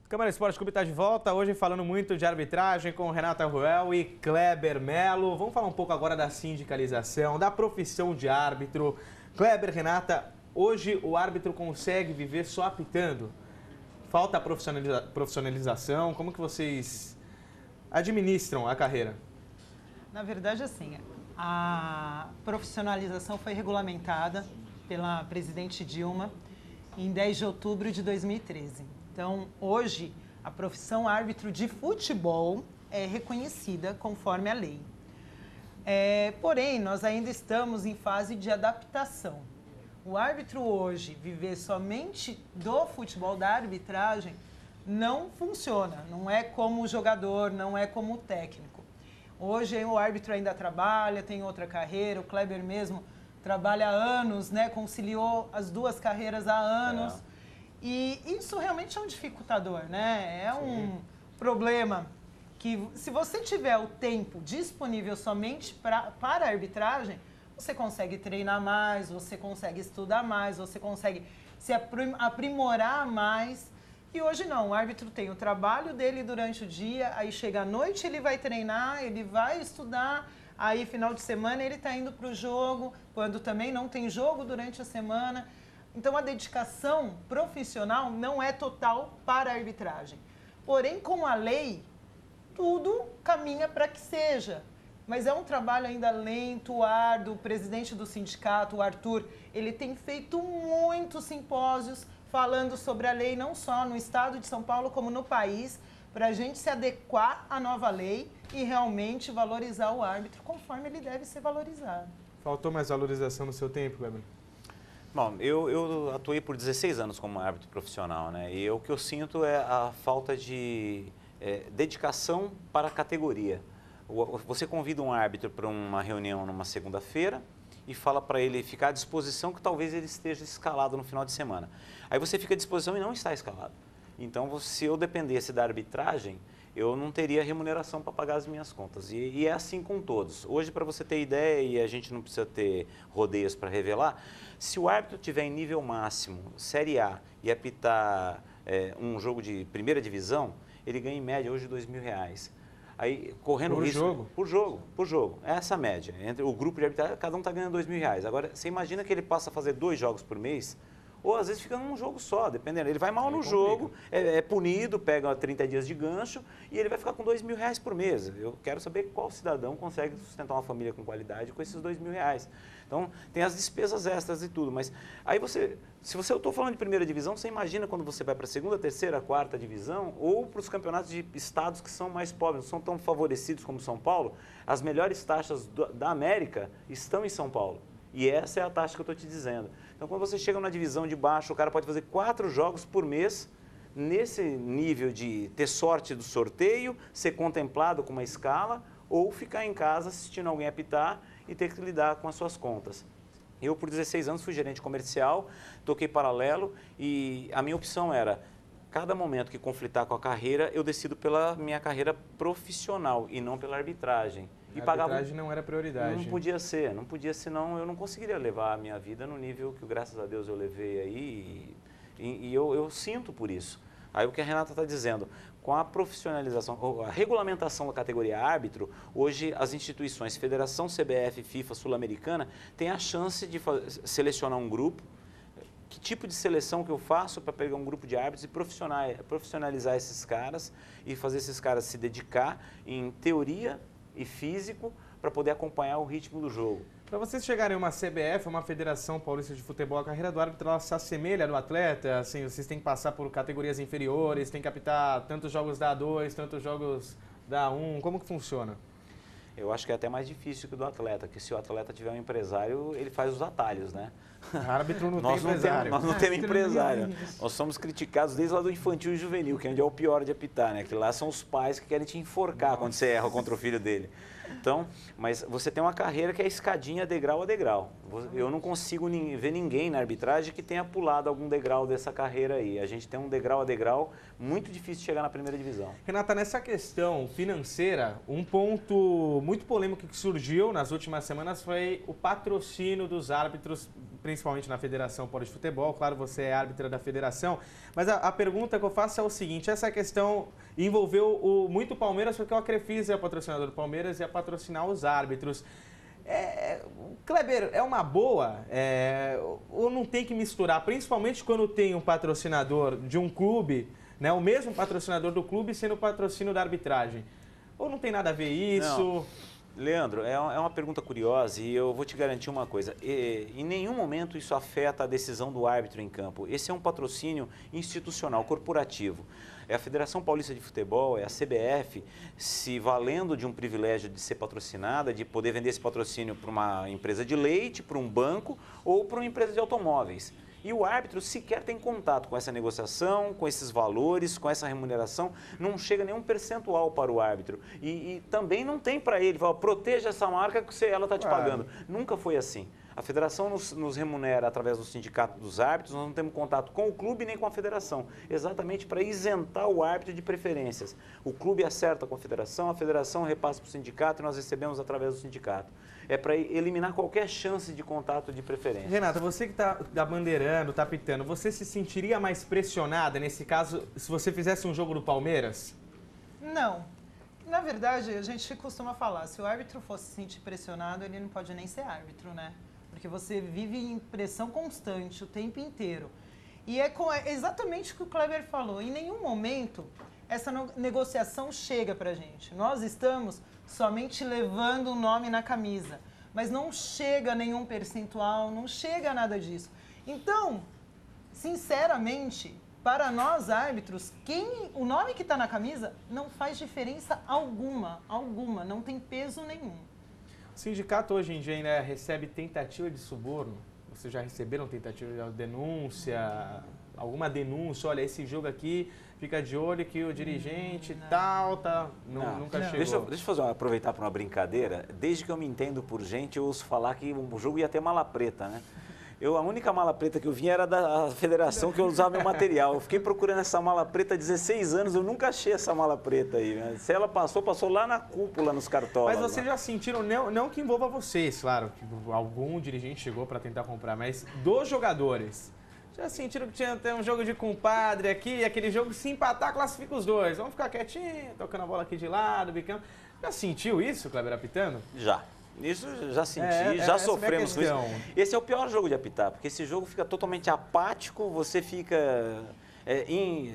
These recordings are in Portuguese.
Câmara Esporte Clube está de volta, hoje falando muito de arbitragem com Renata Ruel e Kleber Melo. Vamos falar um pouco agora da sindicalização, da profissão de árbitro. Kleber, Renata, hoje o árbitro consegue viver só apitando? Falta a profissionalização? Como que vocês administram a carreira? Na verdade, assim, a profissionalização foi regulamentada pela presidente Dilma em 10 de outubro de 2013. Então, hoje, a profissão árbitro de futebol é reconhecida conforme a lei. Porém, nós ainda estamos em fase de adaptação. O árbitro hoje viver somente do futebol, da arbitragem, não funciona. Não é como o jogador, não é como o técnico. Hoje o árbitro ainda trabalha, tem outra carreira, o Kleber mesmo trabalha há anos, né? Conciliou as duas carreiras há anos. E isso realmente é um dificultador, né? É um problema que, se você tiver o tempo disponível somente para a arbitragem, você consegue treinar mais, você consegue estudar mais, você consegue se aprimorar mais. E hoje não, o árbitro tem o trabalho dele durante o dia, aí chega à noite ele vai treinar, ele vai estudar, aí final de semana ele está indo para o jogo, quando também não tem jogo durante a semana. Então, a dedicação profissional não é total para a arbitragem. Porém, com a lei, tudo caminha para que seja. Mas é um trabalho ainda lento, árduo. O presidente do sindicato, o Arthur, ele tem feito muitos simpósios falando sobre a lei, não só no estado de São Paulo, como no país, para a gente se adequar à nova lei e realmente valorizar o árbitro conforme ele deve ser valorizado. Faltou mais valorização no seu tempo, Kleber? Bom, eu atuei por 16 anos como árbitro profissional, né? E o que eu sinto é a falta de dedicação para a categoria. Você convida um árbitro para uma reunião numa segunda-feira e fala para ele ficar à disposição que talvez ele esteja escalado no final de semana. Aí você fica à disposição e não está escalado. Então, se eu dependesse da arbitragem, eu não teria remuneração para pagar as minhas contas. E é assim com todos. Hoje, para você ter ideia, e a gente não precisa ter rodeios para revelar, se o árbitro tiver em nível máximo, Série A, e apitar um jogo de primeira divisão, ele ganha em média hoje R$2.000. Aí, correndo por risco... jogo? Por jogo. É essa a média. Entre o grupo de arbitragem, cada um está ganhando R$2.000. Agora, você imagina que ele passa a fazer 2 jogos por mês, ou às vezes fica num jogo só, dependendo. Ele vai mal no jogo, é punido, pega 30 dias de gancho e ele vai ficar com R$2.000 por mês. Eu quero saber qual cidadão consegue sustentar uma família com qualidade com esses R$2.000. Então, tem as despesas extras e tudo. Mas aí eu estou falando de primeira divisão, você imagina quando você vai para a segunda, terceira, quarta divisão ou para os campeonatos de estados que são mais pobres, não são tão favorecidos como São Paulo. As melhores taxas da América estão em São Paulo. E essa é a taxa que eu estou te dizendo. Então, quando você chega na divisão de baixo, o cara pode fazer 4 jogos por mês, nesse nível de ter sorte do sorteio, ser contemplado com uma escala, ou ficar em casa assistindo alguém apitar e ter que lidar com as suas contas. Eu, por 16 anos, fui gerente comercial, toquei paralelo e a minha opção era, cada momento que conflitar com a carreira, eu decido pela minha carreira profissional e não pela arbitragem. A arbitragem não era prioridade. Não podia ser, senão eu não conseguiria levar a minha vida no nível que, graças a Deus, eu levei aí e eu sinto por isso. Aí o que a Renata está dizendo, com a profissionalização, a regulamentação da categoria árbitro, hoje as instituições, Federação, CBF, FIFA, Sul-Americana, têm a chance de selecionar um grupo. Que tipo de seleção que eu faço para pegar um grupo de árbitros e profissionalizar esses caras e fazer esses caras se dedicar em teoria e físico para poder acompanhar o ritmo do jogo. Para vocês chegarem a uma CBF, uma Federação Paulista de Futebol, a carreira do árbitro ela se assemelha do atleta? Assim, vocês têm que passar por categorias inferiores, tem que apitar tantos jogos da A2, tantos jogos da A1, como que funciona? Eu acho que é até mais difícil que o do atleta, que se o atleta tiver um empresário, ele faz os atalhos, né? O árbitro não tem empresário. Nós não temos empresário. Nós somos criticados desde lá do infantil e juvenil, que é onde é o pior de apitar, né? Que lá são os pais que querem te enforcar quando você erra contra o filho dele. Então, mas você tem uma carreira que é escadinha degrau a degrau. Eu não consigo ver ninguém na arbitragem que tenha pulado algum degrau dessa carreira aí. A gente tem um degrau a degrau muito difícil de chegar na primeira divisão. Renata, nessa questão financeira, um ponto muito polêmico que surgiu nas últimas semanas foi o patrocínio dos árbitros, principalmente na Federação Paulista de Futebol. Claro, você é árbitra da federação, mas a pergunta que eu faço é o seguinte: essa questão envolveu muito o Palmeiras, porque o Crefisa é o patrocinador do Palmeiras e ia patrocinar os árbitros. Kleber, é uma boa ou não tem que misturar, principalmente quando tem um patrocinador de um clube, né, o mesmo patrocinador do clube sendo o patrocínio da arbitragem? Ou não tem nada a ver isso? Não. Leandro, é uma pergunta curiosa e eu vou te garantir uma coisa. Em nenhum momento isso afeta a decisão do árbitro em campo. Esse é um patrocínio institucional, corporativo. É a Federação Paulista de Futebol, é a CBF, se valendo de um privilégio de ser patrocinada, de poder vender esse patrocínio para uma empresa de leite, para um banco ou para uma empresa de automóveis. E o árbitro sequer tem contato com essa negociação, com esses valores, com essa remuneração, não chega nenhum percentual para o árbitro. E também não tem para ele, fala, proteja essa marca que ela está te pagando. Nunca foi assim. A federação nos remunera através do sindicato dos árbitros, nós não temos contato com o clube nem com a federação, exatamente para isentar o árbitro de preferências. O clube acerta com a federação repassa para o sindicato e nós recebemos através do sindicato. É para eliminar qualquer chance de contato de preferência. Renata, você que está bandeirando, está pitando, você se sentiria mais pressionada nesse caso se você fizesse um jogo do Palmeiras? Não. Na verdade, a gente costuma falar, se o árbitro fosse se sentir pressionado, ele não pode nem ser árbitro, né? Porque você vive em pressão constante o tempo inteiro. E é exatamente o que o Kleber falou. Em nenhum momento essa negociação chega para a gente. Nós estamos somente levando o nome na camisa, mas não chega nenhum percentual, não chega nada disso. Então, sinceramente, para nós árbitros, o nome que está na camisa não faz diferença alguma, não tem peso nenhum. O sindicato hoje em dia ainda recebe tentativa de suborno? Vocês já receberam tentativa de denúncia? Alguma denúncia? Olha, esse jogo aqui, fica de olho que o dirigente nunca chegou. Deixa eu aproveitar para uma brincadeira. Desde que eu me entendo por gente, eu ouço falar que o jogo ia ter mala preta, né? A única mala preta que eu vinha era da federação que eu usava meu material. Eu fiquei procurando essa mala preta há 16 anos, eu nunca achei essa mala preta aí. Né? Se ela passou lá na cúpula, nos cartolas. Mas vocês já sentiram, não que envolva vocês, claro, que algum dirigente chegou para tentar comprar, mas dos jogadores, já sentiram que tinha até um jogo de compadre aqui, aquele jogo, se empatar, classifica os dois. Vamos ficar quietinho, tocando a bola aqui de lado, bicando. Já sentiu isso, Kleber, apitando? Já. Isso já senti, já sofremos com isso. Esse é o pior jogo de apitar, porque esse jogo fica totalmente apático, você fica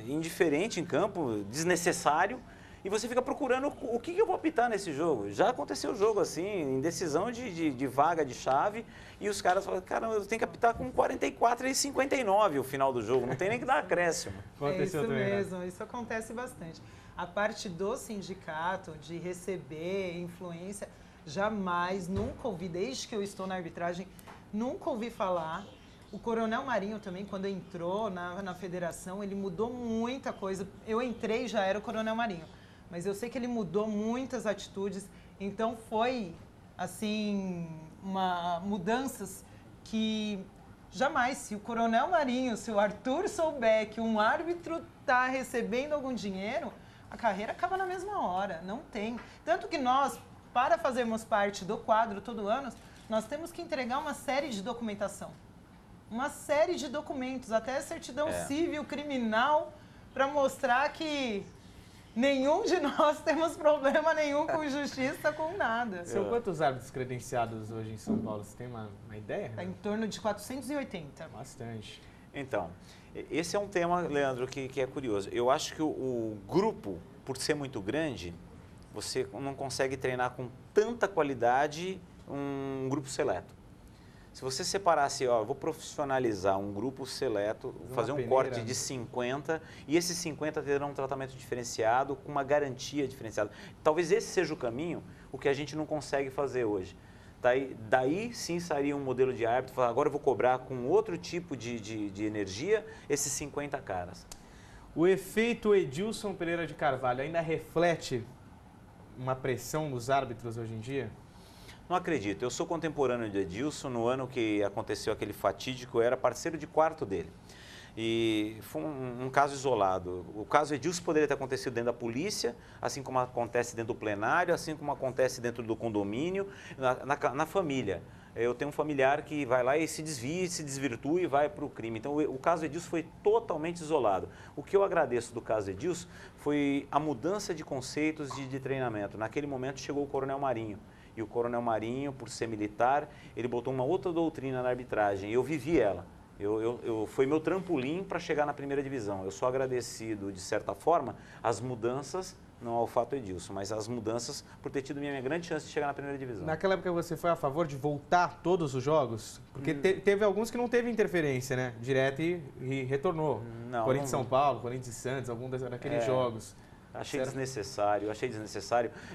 indiferente em campo, desnecessário, e você fica procurando o que eu vou apitar nesse jogo. Já aconteceu o jogo assim, em decisão de vaga de chave, e os caras falam, cara, eu tenho que apitar com 44 e 59 o final do jogo, não tem nem que dar acréscimo. Aconteceu isso mesmo, né? Isso acontece bastante. A parte do sindicato, de receber influência, jamais, nunca ouvi, desde que eu estou na arbitragem, nunca ouvi falar. O Coronel Marinho também, quando entrou na federação, ele mudou muita coisa. Eu entrei, já era o Coronel Marinho, mas eu sei que ele mudou muitas atitudes, então foi, assim, mudanças que jamais, se o Coronel Marinho, se o Arthur souber que um árbitro está recebendo algum dinheiro, a carreira acaba na mesma hora, não tem. Tanto que nós, para fazermos parte do quadro todo ano, nós temos que entregar uma série de documentação. Uma série de documentos, até certidão civil, criminal, para mostrar que nenhum de nós temos problema nenhum com justiça, com nada. São quantos árbitros credenciados hoje em São Paulo? Você tem uma ideia? Está em torno de 480. Bastante. Então, esse é um tema, Leandro, que é curioso. Eu acho que o grupo, por ser muito grande, você não consegue treinar com tanta qualidade um grupo seleto. Se você separasse, vou profissionalizar um grupo seleto, fazer um corte de 50 e esses 50 terão um tratamento diferenciado, com uma garantia diferenciada. Talvez esse seja o caminho, o que a gente não consegue fazer hoje. Daí sim sairia um modelo de árbitro, agora eu vou cobrar com outro tipo de energia esses 50 caras. O efeito Edilson Pereira de Carvalho ainda reflete uma pressão dos árbitros hoje em dia? Não acredito. Eu sou contemporâneo de Edilson. No ano que aconteceu aquele fatídico, eu era parceiro de quarto dele. E foi um caso isolado. O caso Edilson poderia ter acontecido dentro da polícia, assim como acontece dentro do plenário, assim como acontece dentro do condomínio, na família. Eu tenho um familiar que vai lá e se desvia, se desvirtua e vai para o crime. Então, o caso Edilson foi totalmente isolado. O que eu agradeço do caso Edilson foi a mudança de conceitos de treinamento. Naquele momento chegou o Coronel Marinho. E o Coronel Marinho, por ser militar, ele botou uma outra doutrina na arbitragem. E eu vivi ela. Foi meu trampolim para chegar na primeira divisão. Eu sou agradecido, de certa forma, às mudanças, não ao fato Edilson, mas às mudanças por ter tido minha grande chance de chegar na primeira divisão. Naquela época você foi a favor de voltar todos os jogos? Porque teve alguns que não teve interferência, né? Direto e retornou. Corinthians São Paulo, Corinthians e Santos, algum daqueles jogos. Achei desnecessário.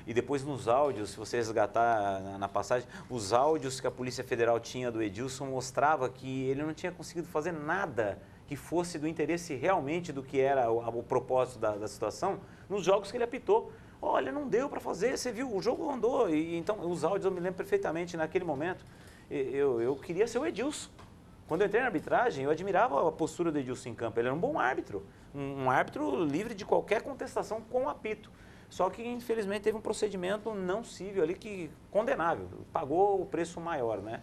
E depois nos áudios, se você resgatar na passagem, os áudios que a Polícia Federal tinha do Edilson mostrava que ele não tinha conseguido fazer nada que fosse do interesse realmente do que era o propósito da situação nos jogos que ele apitou. Olha, não deu para fazer, você viu, o jogo andou. Então, os áudios eu me lembro perfeitamente naquele momento. Eu queria ser o Edilson. Quando eu entrei na arbitragem, eu admirava a postura do Edilson em campo. Ele era um bom árbitro, um árbitro livre de qualquer contestação com o apito. Só que, infelizmente, teve um procedimento não cível ali que condenável, pagou o preço maior, né?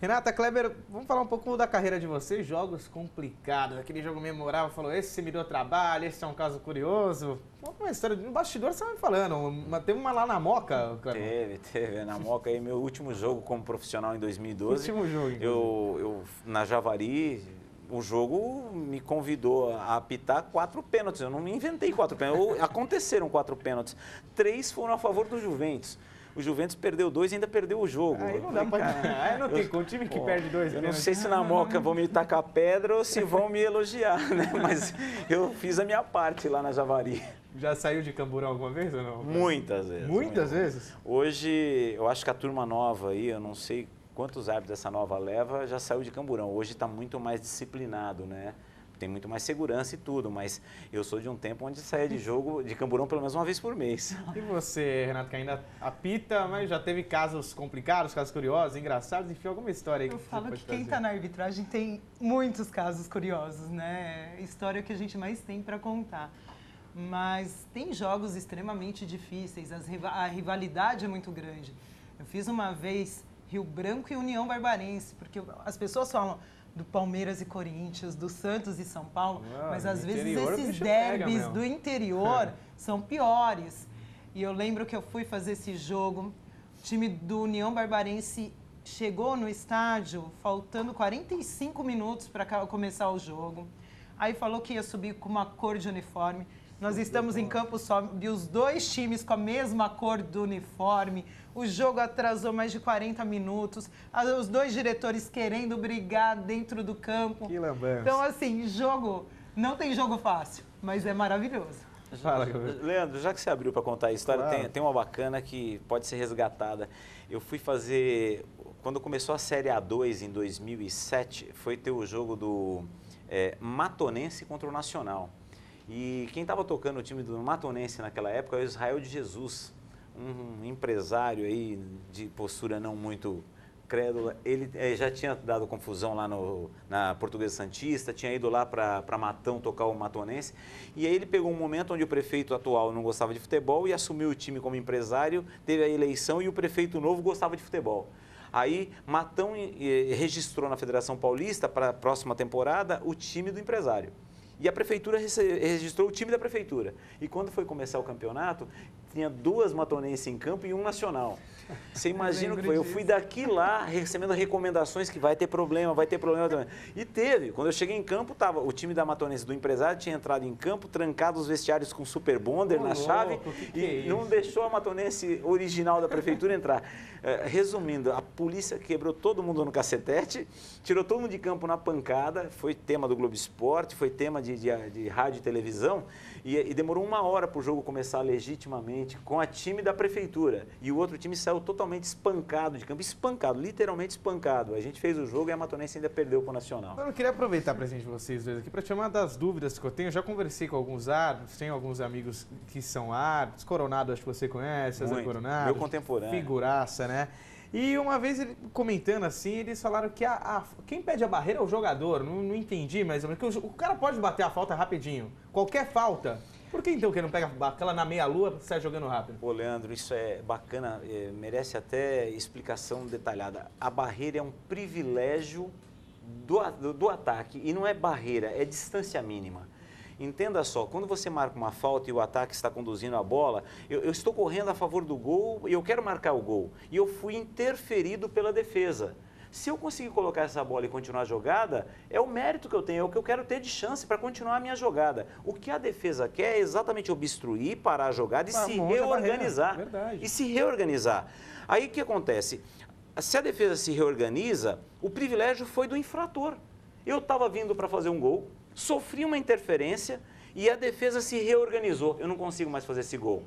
Renata, Kleber, vamos falar um pouco da carreira de vocês, jogos complicados, aquele jogo memorável, falou, esse me deu trabalho, esse é um caso curioso. Uma história, no bastidor você vai me falando, teve uma lá na Moca, Kleber? Teve, na Moca aí, meu último jogo como profissional em 2012. Último jogo, eu na Javari, o jogo me convidou a apitar 4 pênaltis, eu não me inventei 4 pênaltis, aconteceram 4 pênaltis, 3 foram a favor do Juventus. O Juventus perdeu 2 e ainda perdeu o jogo. Aí não dá pra... Aí não tem como, time que perde 2. Eu não sei se na Moca vão me tacar pedra ou se vão me elogiar, né? Mas eu fiz a minha parte lá na Javari. Já saiu de Camburão alguma vez ou não? Muitas vezes. Muitas vezes? Hoje, eu acho que a turma nova aí, eu não sei quantos árbitros dessa nova leva, já saiu de Camburão. Hoje está muito mais disciplinado, né? Tem muito mais segurança e tudo, mas eu sou de um tempo onde saía de jogo de Camburão pelo menos uma vez por mês. E você, Renato, que ainda apita, mas já teve casos complicados, casos curiosos, engraçados, enfim, alguma história aí que eu você falo pode que quem trazer? está na arbitragem tem muitos casos curiosos, né? História que a gente mais tem para contar. Mas tem jogos extremamente difíceis, a rivalidade é muito grande. Eu fiz uma vez Rio Branco e União Barbarense, porque as pessoas falam do Palmeiras e Corinthians, do Santos e São Paulo, mas às vezes esses derbys do interior são piores. E eu lembro que eu fui fazer esse jogo, o time do União Barbarense chegou no estádio faltando 45 minutos para começar o jogo. Aí falou que ia subir com uma cor de uniforme. Nós estamos em campo só, e os 2 times com a mesma cor do uniforme. O jogo atrasou mais de 40 minutos. Os 2 diretores querendo brigar dentro do campo. Que lambança. Então, assim, não tem jogo fácil, mas é maravilhoso. Fala, Leandro, já que você abriu para contar a história, claro. tem uma bacana que pode ser resgatada. Eu fui fazer, quando começou a Série A2 em 2007, foi ter o jogo do Matonense contra o Nacional. E quem estava tocando o time do Matonense naquela época é o Israel de Jesus, um empresário aí de postura não muito crédula. Ele já tinha dado confusão lá na Portuguesa Santista, tinha ido lá para Matão tocar o Matonense. E aí ele pegou um momento onde o prefeito atual não gostava de futebol e assumiu o time como empresário, teve a eleição e o prefeito novo gostava de futebol. Aí Matão registrou na Federação Paulista para a próxima temporada o time do empresário. E a prefeitura registrou o time da prefeitura. E quando foi começar o campeonato, tinha 2 matonenses em campo e 1 nacional. Você imagina o que foi? Eu fui daqui lá recebendo recomendações que vai ter problema também. E teve. Quando eu cheguei em campo, tava o time da Matonense do empresário tinha entrado em campo, trancado os vestiários com super bonder na chave e não deixou a Matonense original da prefeitura entrar. Resumindo, a polícia quebrou todo mundo no cacetete, tirou todo mundo de campo na pancada, foi tema do Globo Esporte, foi tema de rádio e televisão, e demorou 1 hora para o jogo começar legitimamente com a time da prefeitura. E o outro time saiu totalmente espancado de campo, espancado, literalmente espancado. A gente fez o jogo e a Matonense ainda perdeu para o Nacional. Eu queria aproveitar a presença de vocês dois aqui para tirar uma das dúvidas que eu tenho. Eu já conversei com alguns árbitros, tenho alguns amigos que são árbitros, Coronado acho que você conhece, César Coronado. Meu contemporâneo. Figuraça, né? E uma vez ele comentando assim, eles falaram que quem pede a barreira é o jogador. Não entendi, mas o cara pode bater a falta rapidinho. Qualquer falta. Por que então que não pega aquela na meia-lua e sai jogando rápido? Pô, Leandro, isso é bacana, merece até explicação detalhada. A barreira é um privilégio do ataque e não é barreira, é distância mínima. Entenda só, quando você marca uma falta e o ataque está conduzindo a bola, eu estou correndo a favor do gol e eu quero marcar o gol. E eu fui interferido pela defesa. Se eu conseguir colocar essa bola e continuar a jogada, é o mérito que eu tenho, é o que eu quero ter de chance para continuar a minha jogada. O que a defesa quer é exatamente obstruir, parar a jogada e se reorganizar. Verdade. E se reorganizar. Aí o que acontece? Se a defesa se reorganiza, o privilégio foi do infrator. Eu estava vindo para fazer um gol, sofri uma interferência e a defesa se reorganizou. Eu não consigo mais fazer esse gol.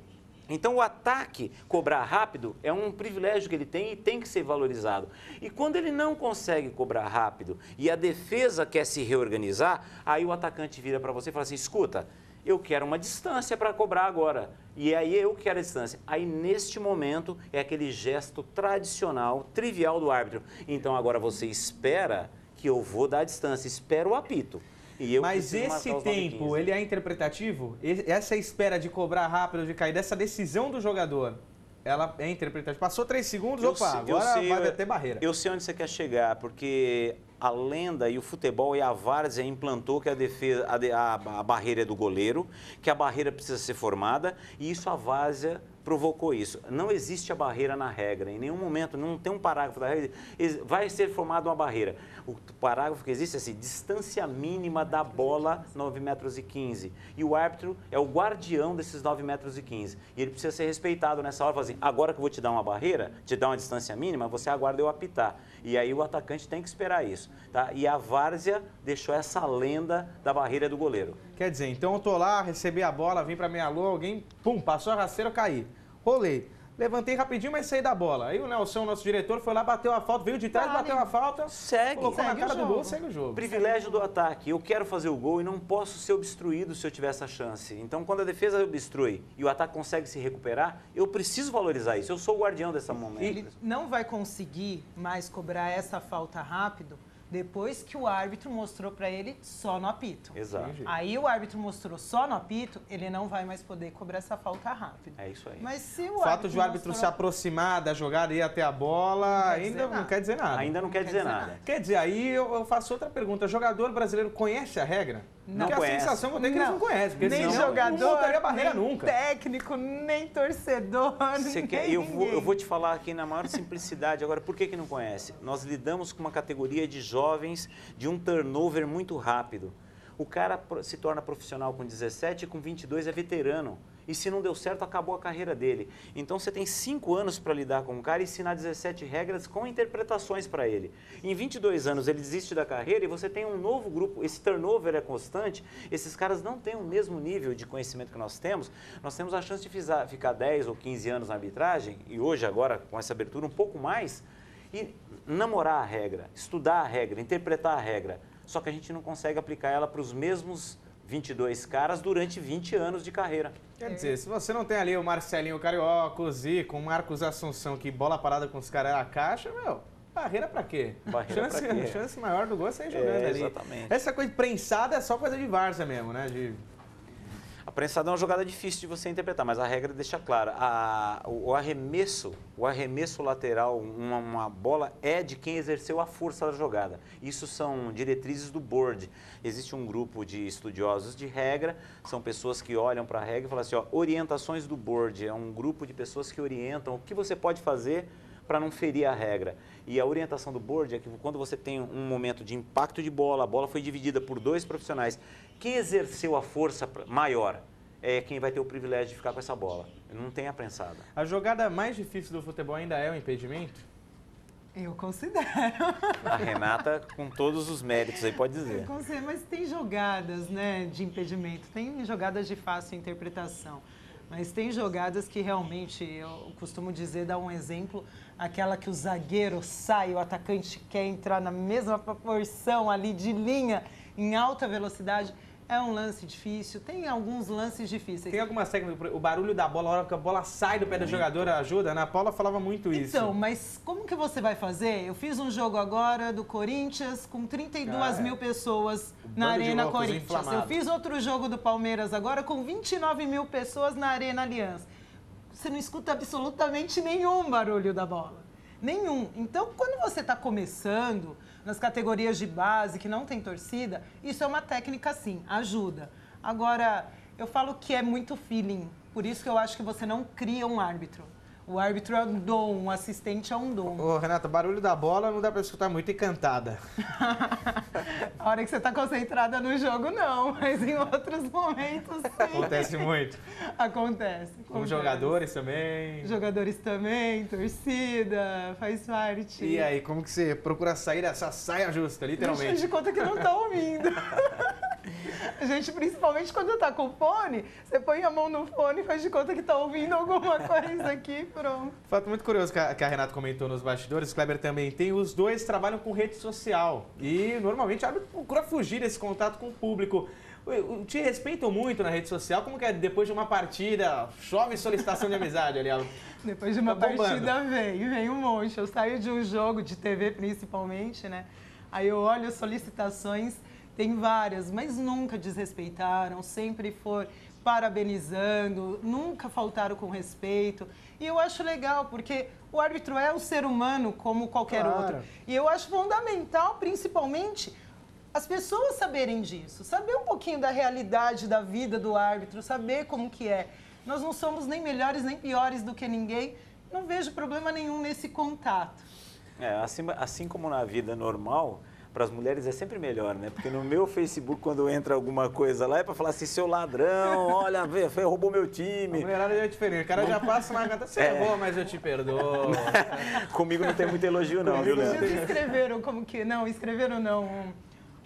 Então, o ataque, cobrar rápido, é um privilégio que ele tem e tem que ser valorizado. E quando ele não consegue cobrar rápido e a defesa quer se reorganizar, aí o atacante vira para você e fala assim, escuta, eu quero uma distância para cobrar agora. E aí eu quero a distância. Aí, neste momento, é aquele gesto tradicional, trivial do árbitro. Então, agora você espera que eu vou dar a distância, espera o apito. Mas esse tempo, ele é interpretativo? Essa espera de cobrar rápido, de cair, dessa decisão do jogador, ela é interpretativa? Passou 3 segundos, agora vai ter barreira. Eu sei onde você quer chegar, porque a lenda e o futebol e a várzea implantou que a barreira é do goleiro, que a barreira precisa ser formada, e isso a várzea provocou isso. Não existe a barreira na regra, em nenhum momento, não tem um parágrafo da regra, vai ser formada uma barreira. O parágrafo que existe é assim, distância mínima da bola, 9,15 metros. E o árbitro é o guardião desses 9,15 metros. E ele precisa ser respeitado nessa hora, assim, agora que eu vou te dar uma barreira, te dar uma distância mínima, você aguarda eu apitar. E aí o atacante tem que esperar isso. Tá? E a várzea deixou essa lenda da barreira do goleiro. Quer dizer, então eu tô lá, recebi a bola, vim pra meia-lua, alguém, pum, passou a rasteira, eu caí. Rolei. Levantei rapidinho, mas saí da bola. Aí o Nelson, nosso diretor, foi lá, bateu a falta, veio de trás, bateu a falta, colocou na cara do gol, segue o jogo. Privilégio do ataque. Eu quero fazer o gol e não posso ser obstruído se eu tiver essa chance. Então, quando a defesa obstrui e o ataque consegue se recuperar, eu preciso valorizar isso. Eu sou o guardião dessa momento. Ele não vai conseguir mais cobrar essa falta rápido depois que o árbitro mostrou para ele só no apito. Exato. Aí o árbitro mostrou só no apito, ele não vai mais poder cobrar essa falta rápido. É isso aí. Mas se o fato de o árbitro se aproximar da jogada e ir até a bola, ainda não quer dizer nada. Ainda não quer dizer nada. Quer dizer, aí eu faço outra pergunta. O jogador brasileiro conhece a regra? Não porque conhece. a sensação que eu tenho é que eles não conhecem. Porque nem senão, jogador, não montaria barreira nem nunca. técnico, nem torcedor, eu vou te falar aqui na maior simplicidade. Agora, por que não conhece? Nós lidamos com uma categoria de jovens de um turnover muito rápido. O cara se torna profissional com 17 e com 22 é veterano. E se não deu certo, acabou a carreira dele. Então você tem 5 anos para lidar com o cara e ensinar 17 regras com interpretações para ele. Em 22 anos ele desiste da carreira e você tem um novo grupo. Esse turnover é constante. Esses caras não têm o mesmo nível de conhecimento que nós temos. Nós temos a chance de ficar 10 ou 15 anos na arbitragem e hoje, agora, com essa abertura, um pouco mais. E namorar a regra, estudar a regra, interpretar a regra. Só que a gente não consegue aplicar ela para os mesmos 22 caras durante 20 anos de carreira. Quer dizer, se você não tem ali o Marcelinho Carioca, o Zico, o Marcos Assunção, que bola parada com os caras era caixa, barreira pra quê? Barreira pra quê? Chance maior do gol é sair jogando ali. Exatamente. Essa coisa de prensada é só coisa de várzea mesmo, né? A prensada é uma jogada difícil de você interpretar, mas a regra deixa clara. O arremesso lateral, uma bola, é de quem exerceu a força da jogada. Isso são diretrizes do board. Existe um grupo de estudiosos de regra, são pessoas que olham para a regra e falam assim, orientações do board. É um grupo de pessoas que orientam o que você pode fazer para não ferir a regra. E a orientação do board é que quando você tem um momento de impacto de bola, a bola foi dividida por 2 profissionais, quem exerceu a força maior é quem vai ter o privilégio de ficar com essa bola. Não tem a prensada. A jogada mais difícil do futebol ainda é o impedimento? Eu considero. A Renata, com todos os méritos aí, pode dizer. Eu considero, mas tem jogadas, né, de impedimento, tem jogadas de fácil interpretação. Mas tem jogadas que realmente, eu costumo dizer, dar um exemplo, aquela que o zagueiro sai, o atacante quer entrar na mesma proporção ali de linha, em alta velocidade. É um lance difícil, tem alguns lances difíceis. Tem algumas técnicas, o barulho da bola, a hora que a bola sai do pé da jogadora ajuda? A Ana Paula falava muito isso. Então, mas como que você vai fazer? Eu fiz um jogo agora do Corinthians com 32 mil pessoas na Arena Corinthians. Inflamado. Eu fiz outro jogo do Palmeiras agora com 29 mil pessoas na Arena Allianz. Você não escuta absolutamente nenhum barulho da bola. Nenhum. Então, quando você está começando nas categorias de base, que não tem torcida, isso é uma técnica, sim, ajuda. Agora, eu falo que é muito feeling. Por isso que eu acho que você não cria um árbitro. O árbitro é um dom, um assistente é um dom. Ô, Renata, barulho da bola não dá pra escutar muito e cantada. A hora que você está concentrada no jogo, não. Mas em outros momentos, sim. Acontece muito. Acontece. Com jogadores também. Jogadores também, torcida, faz parte. E aí, como que você procura sair dessa saia justa, Faz literalmente? de conta que não está ouvindo. A gente, principalmente quando tá com fone, você põe a mão no fone e faz de conta que tá ouvindo alguma coisa aqui, pronto. Fato muito curioso que a Renata comentou nos bastidores, o Kleber também tem, os dois trabalham com rede social e normalmente o árbitro procura fugir desse contato com o público. Te respeitam muito na rede social? Como que é depois de uma partida, chove solicitação de amizade ali? Depois de uma partida vem um monte. Eu saio de um jogo de TV principalmente, né? Aí eu olho as solicitações, tem várias, mas nunca desrespeitaram, sempre foram parabenizando, nunca faltaram com respeito. E eu acho legal, porque o árbitro é um ser humano como qualquer outro. E eu acho fundamental, principalmente, as pessoas saberem disso, saber um pouquinho da realidade da vida do árbitro, saber como que é. Nós não somos nem melhores nem piores do que ninguém, não vejo problema nenhum nesse contato. Assim como na vida normal, para as mulheres é sempre melhor, né? Porque no meu Facebook, quando entra alguma coisa lá, é para falar assim, seu ladrão, olha, roubou meu time. A mulherada já é diferente, o cara já passa na gata, você errou, mas eu te perdoo. Comigo não tem muito elogio não, viu, Leandro? Vocês escreveram como que... Não, escreveram não.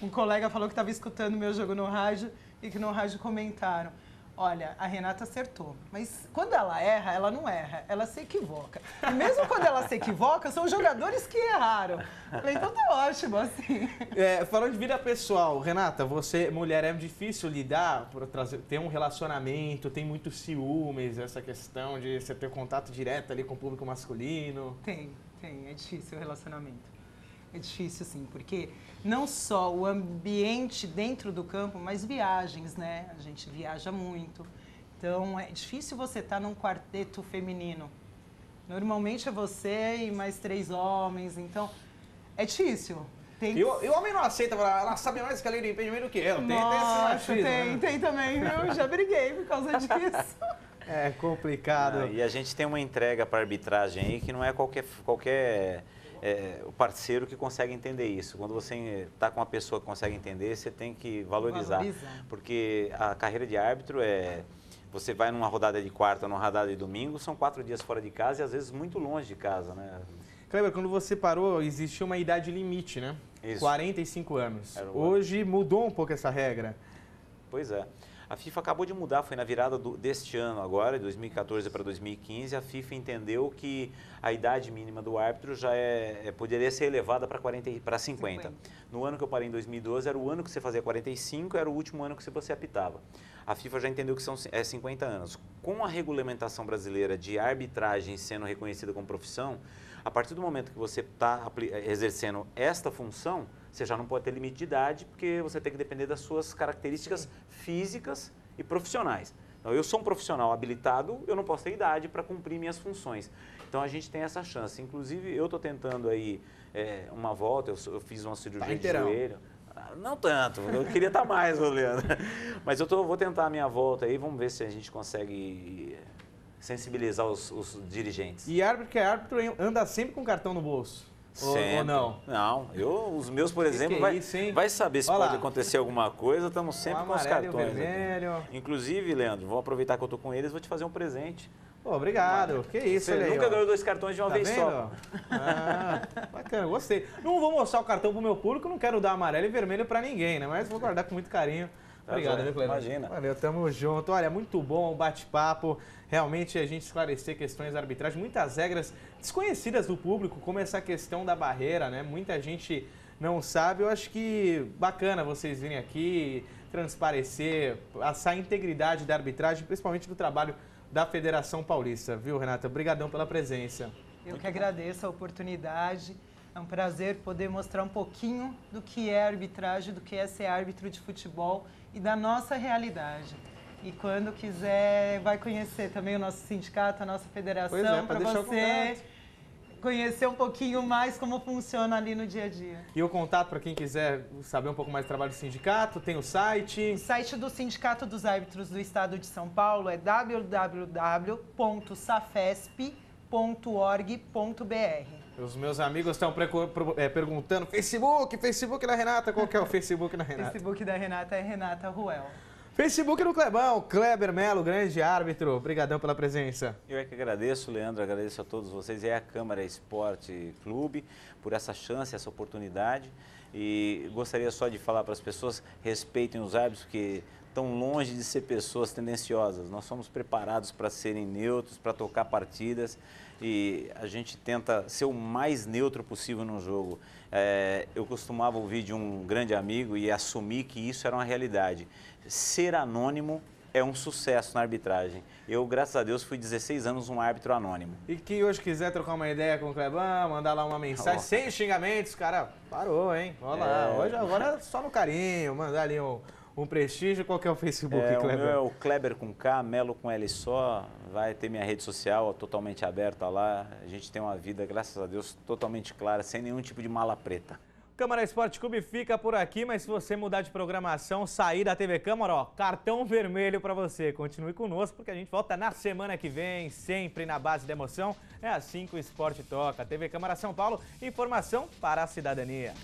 Um colega falou que estava escutando meu jogo no rádio e que no rádio comentaram. Olha, a Renata acertou, mas quando ela erra, ela não erra, ela se equivoca. E mesmo quando ela se equivoca, são os jogadores que erraram. Falei, então tá ótimo, assim. Falando de vida pessoal, Renata, você, mulher, é difícil lidar, ter um relacionamento, tem muitos ciúmes, essa questão de você ter contato direto ali com o público masculino? Tem, é difícil o relacionamento. É difícil, sim, porque não só o ambiente dentro do campo, mas viagens, né? A gente viaja muito. Então, é difícil você estar num quarteto feminino. Normalmente é você e mais 3 homens, então é difícil. E o homem não aceita, ela sabe mais que a lei do impedimento do que eu. Tem também, viu? Já briguei por causa disso. É complicado. E a gente tem uma entrega para arbitragem aí que não é qualquer o parceiro que consegue entender isso. Quando você está com uma pessoa que consegue entender, você tem que valorizar. Porque a carreira de árbitro você vai numa rodada de quarta, numa rodada de domingo, são 4 dias fora de casa e às vezes muito longe de casa, né? Kleber, quando você parou, existia uma idade limite, né? Isso. 45 anos. Hoje mudou um pouco essa regra. Pois é. A FIFA acabou de mudar, foi na virada deste ano agora, de 2014 para 2015, a FIFA entendeu que a idade mínima do árbitro já poderia ser elevada para 50. No ano que eu parei em 2012, era o ano que você fazia 45, era o último ano que você apitava. A FIFA já entendeu que são 50 anos. Com a regulamentação brasileira de arbitragem sendo reconhecida como profissão, a partir do momento que você está exercendo esta função, você já não pode ter limite de idade, porque você tem que depender das suas características físicas e profissionais. Então, eu sou um profissional habilitado, eu não posso ter idade para cumprir minhas funções. Então, a gente tem essa chance. Inclusive, eu estou tentando aí uma volta, eu fiz uma cirurgia de joelho. Não tanto, eu queria estar mais, Leandro. Mas eu vou tentar a minha volta aí, vamos ver se a gente consegue sensibilizar os dirigentes. E árbitro que é árbitro anda sempre com cartão no bolso? Ou não? Não, os meus, por exemplo, vai saber se pode acontecer alguma coisa, estamos sempre com os cartões. Inclusive, Leandro, vou aproveitar que eu estou com eles, vou te fazer um presente. Pô, obrigado. Que isso, Você nunca ganhou 2 cartões de uma vez só. Bacana, gostei. Não vou mostrar o cartão pro meu público, não quero dar amarelo e vermelho para ninguém, né? Mas vou guardar com muito carinho. Obrigado, viu, Cleber? Imagina. Valeu, tamo junto. Olha, muito bom o bate-papo. Realmente a gente esclarecer questões da arbitragem, muitas regras desconhecidas do público, como essa questão da barreira, né? Muita gente não sabe. Eu acho que bacana vocês virem aqui, transparecer essa integridade da arbitragem, principalmente do trabalho da Federação Paulista. Viu, Renata? Obrigadão pela presença. Eu que agradeço a oportunidade. É um prazer poder mostrar um pouquinho do que é arbitragem, do que é ser árbitro de futebol e da nossa realidade. E quando quiser, vai conhecer também o nosso sindicato, a nossa federação, para você conhecer um pouquinho mais como funciona ali no dia a dia. E o contato para quem quiser saber um pouco mais do trabalho do sindicato, tem o site? O site do Sindicato dos Árbitros do Estado de São Paulo é www.safesp.org.br. Os meus amigos estão perguntando, Facebook da Renata, qual que é o Facebook da Renata? O Facebook da Renata é Renata Ruel. Facebook do Clebão, Kleber Melo, grande árbitro, obrigadão pela presença. Eu é que agradeço, Leandro, agradeço a todos vocês e a Câmara Esporte Clube por essa chance, essa oportunidade. E gostaria só de falar para as pessoas, respeitem os árbitros, que estão longe de ser pessoas tendenciosas. Nós somos preparados para serem neutros, para tocar partidas e a gente tenta ser o mais neutro possível no jogo. Eu costumava ouvir de um grande amigo e assumir que isso era uma realidade. Ser anônimo é um sucesso na arbitragem. Eu, graças a Deus, fui 16 anos um árbitro anônimo. E quem hoje quiser trocar uma ideia com o Clebão, mandar lá uma mensagem, sem xingamentos, cara, parou, hein? Olha lá, hoje agora só no carinho, mandar ali um prestígio. Qual que é o Facebook, Kleber? O meu é o Kleber com K, Melo com L só. Vai ter minha rede social totalmente aberta lá. A gente tem uma vida, graças a Deus, totalmente clara, sem nenhum tipo de mala preta. Câmara Esporte Clube fica por aqui, mas se você mudar de programação, sair da TV Câmara, ó, cartão vermelho para você. Continue conosco, porque a gente volta na semana que vem, sempre na base da emoção. É assim que o esporte toca. TV Câmara São Paulo, informação para a cidadania.